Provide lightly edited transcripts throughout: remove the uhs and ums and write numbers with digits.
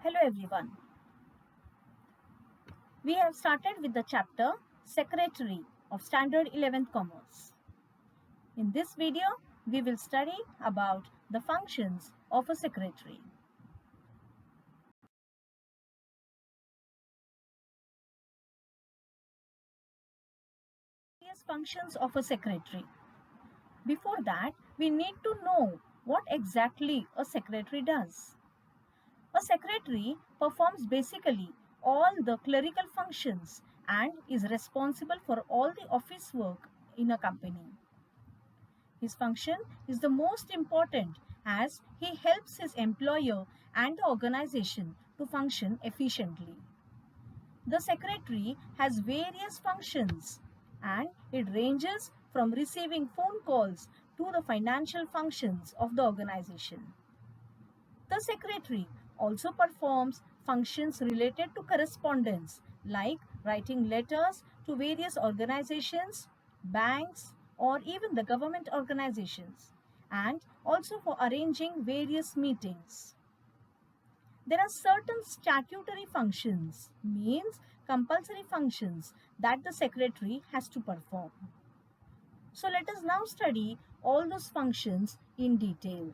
Hello everyone. We have started with the chapter Secretary of Standard 11th Commerce. In this video, we will study about the functions of a secretary. Various functions of a secretary. Before that, we need to know what exactly a secretary does. A secretary performs basically all the clerical functions and is responsible for all the office work in a company. His function is the most important as he helps his employer and the organization to function efficiently. The secretary has various functions and it ranges from receiving phone calls to the financial functions of the organization. The secretary also performs functions related to correspondence like writing letters to various organizations, banks, or even the government organizations, and also for arranging various meetings. There are certain statutory functions, means compulsory functions that the secretary has to perform. So let us now study all those functions in detail.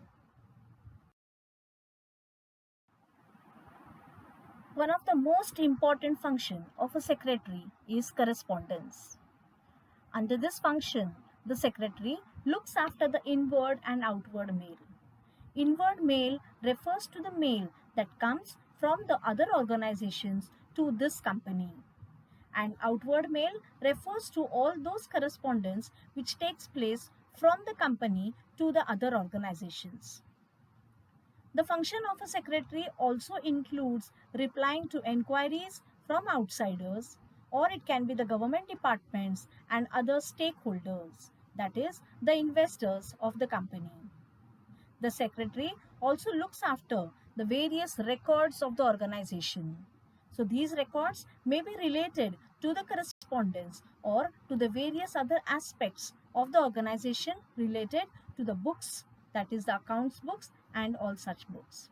One of the most important functions of a secretary is correspondence. Under this function, the secretary looks after the inward and outward mail. Inward mail refers to the mail that comes from the other organizations to this company. And outward mail refers to all those correspondence which takes place from the company to the other organizations. The function of a secretary also includes replying to enquiries from outsiders, or it can be the government departments and other stakeholders, that is, the investors of the company. The secretary also looks after the various records of the organization. So these records may be related to the correspondence or to the various other aspects of the organization related to the books, that is the accounts books and all such books.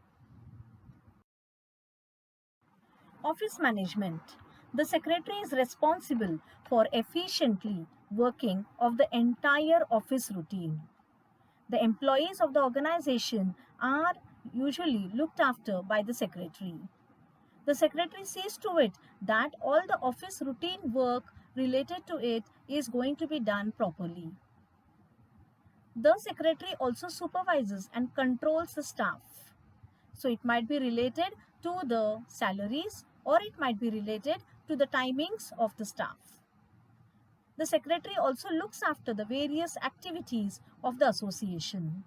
Office management. The secretary is responsible for efficiently working of the entire office routine. The employees of the organization are usually looked after by the secretary. The secretary sees to it that all the office routine work related to it is going to be done properly. The secretary also supervises and controls the staff. So it might be related to the salaries or it might be related to the timings of the staff. The secretary also looks after the various activities of the association.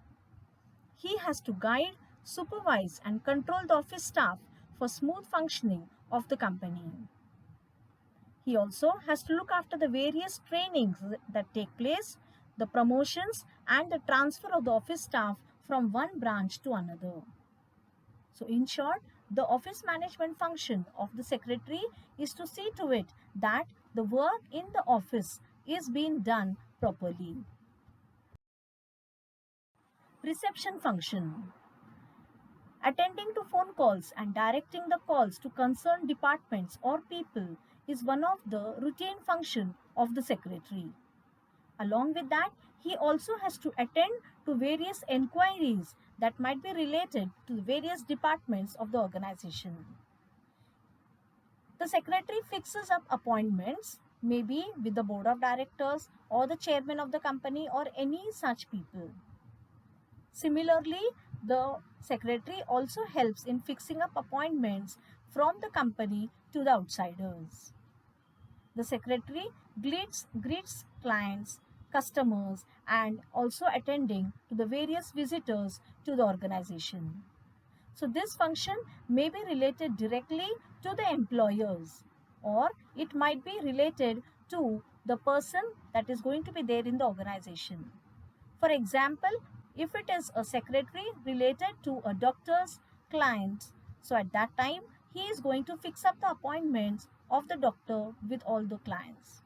He has to guide, supervise and control the office staff for smooth functioning of the company. He also has to look after the various trainings that take place, the promotions and the transfer of the office staff from one branch to another. So in short, the office management function of the secretary is to see to it that the work in the office is being done properly. Reception function. Attending to phone calls and directing the calls to concerned departments or people is one of the routine function of the secretary. Along with that, he also has to attend to various enquiries that might be related to the various departments of the organization. The secretary fixes up appointments, maybe with the board of directors or the chairman of the company or any such people. Similarly, the secretary also helps in fixing up appointments from the company to the outsiders. The secretary greets clients, customers, and also attending to the various visitors to the organization. So this function may be related directly to the employers or it might be related to the person that is going to be there in the organization. For example, if it is a secretary related to a doctor's client, so at that time he is going to fix up the appointments of the doctor with all the clients.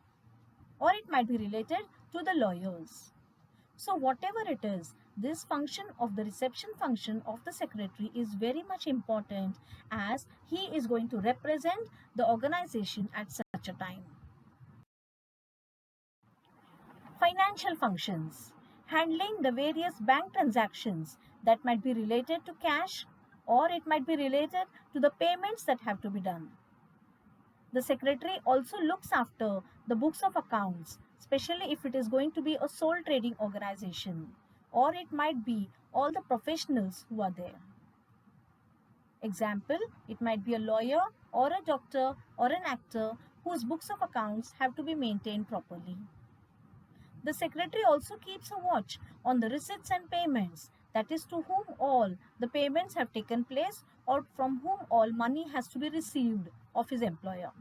Or it might be related to the lawyers. So whatever it is, This function of the reception function of the secretary is very much important, as he is going to represent the organization at such a time. Financial functions. Handling the various bank transactions that might be related to cash, or it might be related to the payments that have to be done. The secretary also looks after the books of accounts, especially if it is going to be a sole trading organization, or it might be all the professionals who are there. Example, it might be a lawyer or a doctor or an actor whose books of accounts have to be maintained properly. The secretary also keeps a watch on the receipts and payments, that is, to whom all the payments have taken place or from whom all money has to be received of his employer.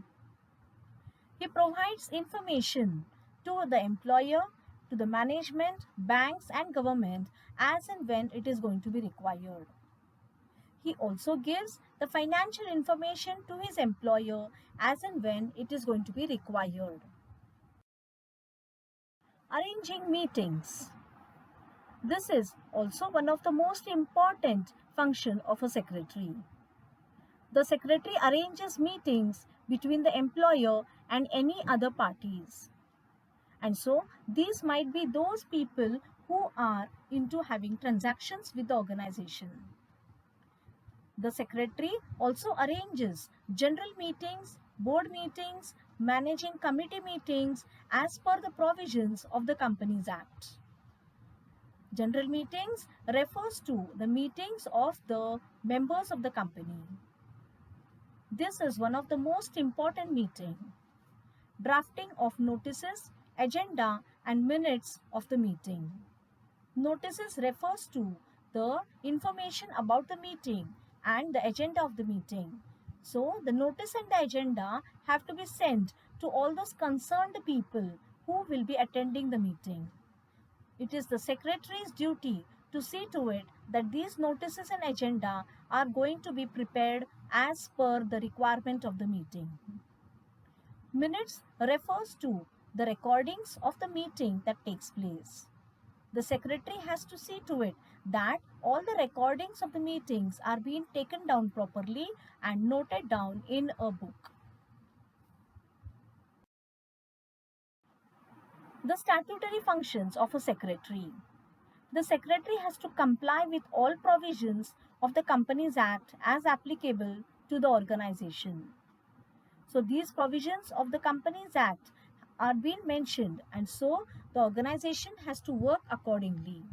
He provides information to the employer, to the management, banks and government as and when it is going to be required. He also gives the financial information to his employer as and when it is going to be required. Arranging meetings. This is also one of the most important function of a secretary. The secretary arranges meetings between the employer and any other parties. And so these might be those people who are into having transactions with the organization. The secretary also arranges general meetings, board meetings, managing committee meetings as per the provisions of the Companies Act. General meetings refers to the meetings of the members of the company. This is one of the most important meeting. Drafting of notices, agenda and minutes of the meeting. Notices refers to the information about the meeting and the agenda of the meeting. So the notice and the agenda have to be sent to all those concerned people who will be attending the meeting. It is the secretary's duty to see to it that these notices and agenda are going to be prepared as per the requirement of the meeting. Minutes refers to the recordings of the meeting that takes place. The secretary has to see to it that all the recordings of the meetings are being taken down properly and noted down in a book. The statutory functions of a secretary. The secretary has to comply with all provisions of the Companies Act as applicable to the organization. So these provisions of the Companies Act are being mentioned, and so the organization has to work accordingly.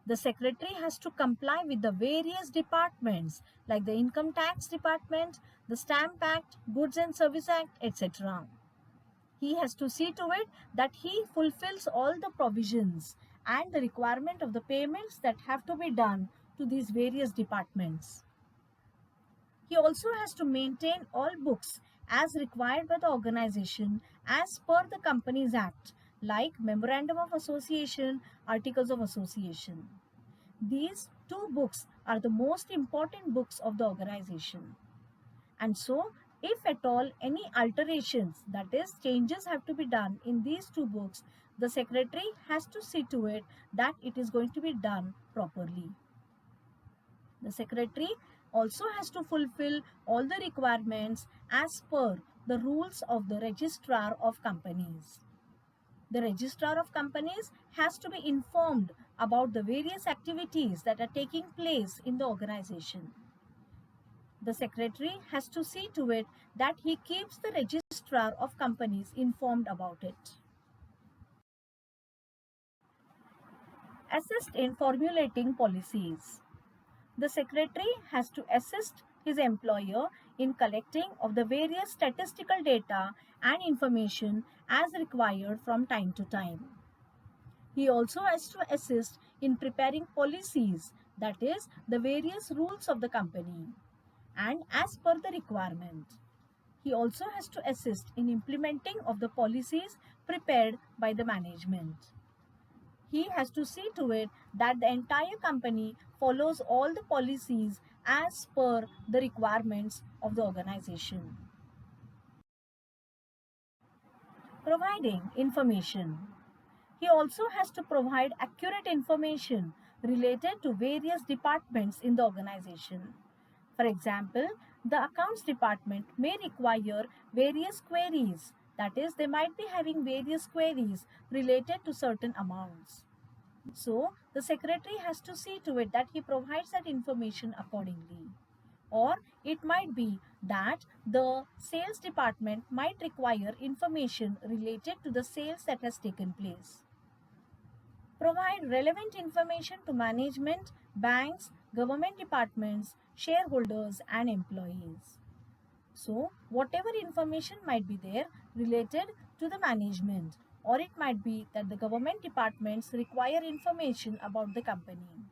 The secretary has to comply with the various departments like the Income Tax Department, the Stamp Act, Goods and Service Act, etc. He has to see to it that he fulfills all the provisions and the requirement of the payments that have to be done to these various departments. He also has to maintain all books as required by the organization as per the Companies Act, like Memorandum of Association, Articles of Association. These two books are the most important books of the organization. And so, if at all any alterations, that is, changes have to be done in these two books, the secretary has to see to it that it is going to be done properly. The secretary also has to fulfill all the requirements as per the rules of the Registrar of Companies. The Registrar of Companies has to be informed about the various activities that are taking place in the organization. The secretary has to see to it that he keeps the Registrar of Companies informed about it. Assist in formulating policies. The secretary has to assist his employer in collecting of the various statistical data and information as required from time to time. He also has to assist in preparing policies, that is, the various rules of the company, and as per the requirement. He also has to assist in implementing of the policies prepared by the management. He has to see to it that the entire company follows all the policies as per the requirements of the organization. Providing information. He also has to provide accurate information related to various departments in the organization. For example, the accounts department may require various queries, that is, they might be having various queries related to certain amounts. So, the secretary has to see to it that he provides that information accordingly. Or it might be that the sales department might require information related to the sales that has taken place. Provide relevant information to management, banks, government departments, shareholders, and employees. So, whatever information might be there related to the management, or it might be that the government departments require information about the company.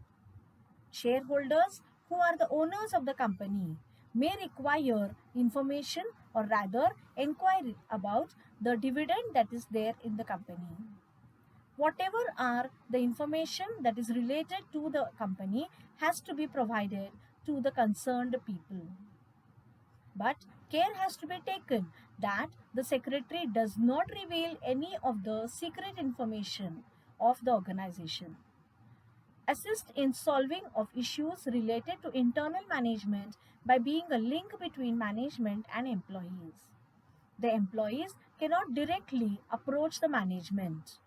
Shareholders, who are the owners of the company, may require information or rather inquiry about the dividend that is there in the company. Whatever are the information that is related to the company has to be provided to the concerned people. But care has to be taken that the secretary does not reveal any of the secret information of the organization. Assist in solving of issues related to internal management by being a link between management and employees. The employees cannot directly approach the management.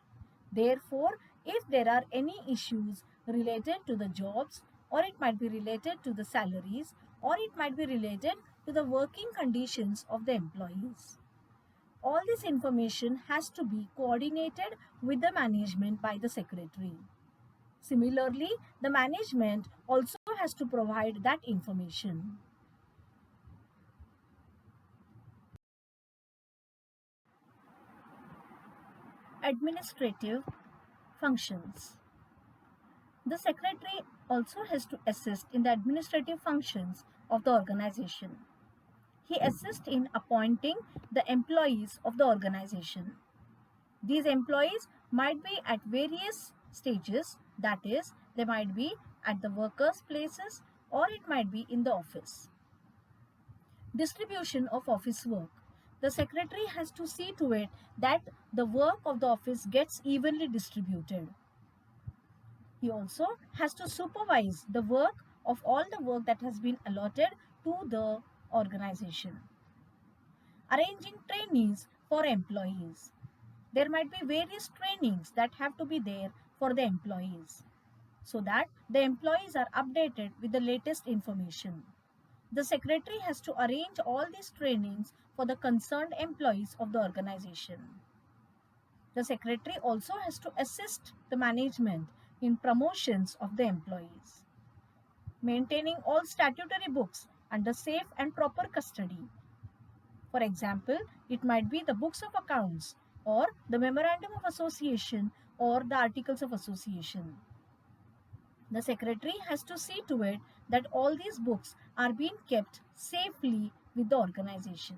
Therefore, if there are any issues related to the jobs, or it might be related to the salaries, or it might be related to the working conditions of the employees, all this information has to be coordinated with the management by the secretary. Similarly, the management also has to provide that information. Administrative functions. The secretary also has to assist in the administrative functions of the organization. He assists in appointing the employees of the organization. These employees might be at various stages, that is, they might be at the workers' places or it might be in the office. Distribution of office work. The secretary has to see to it that the work of the office gets evenly distributed. He also has to supervise the work of all the work that has been allotted to the organization. Arranging trainings for employees. There might be various trainings that have to be there for the employees so that the employees are updated with the latest information. The secretary has to arrange all these trainings for the concerned employees of the organization. The secretary also has to assist the management in promotions of the employees. Maintaining all statutory books under safe and proper custody. For example, it might be the books of accounts or the memorandum of association or the articles of association. The secretary has to see to it that all these books are being kept safely with the organization.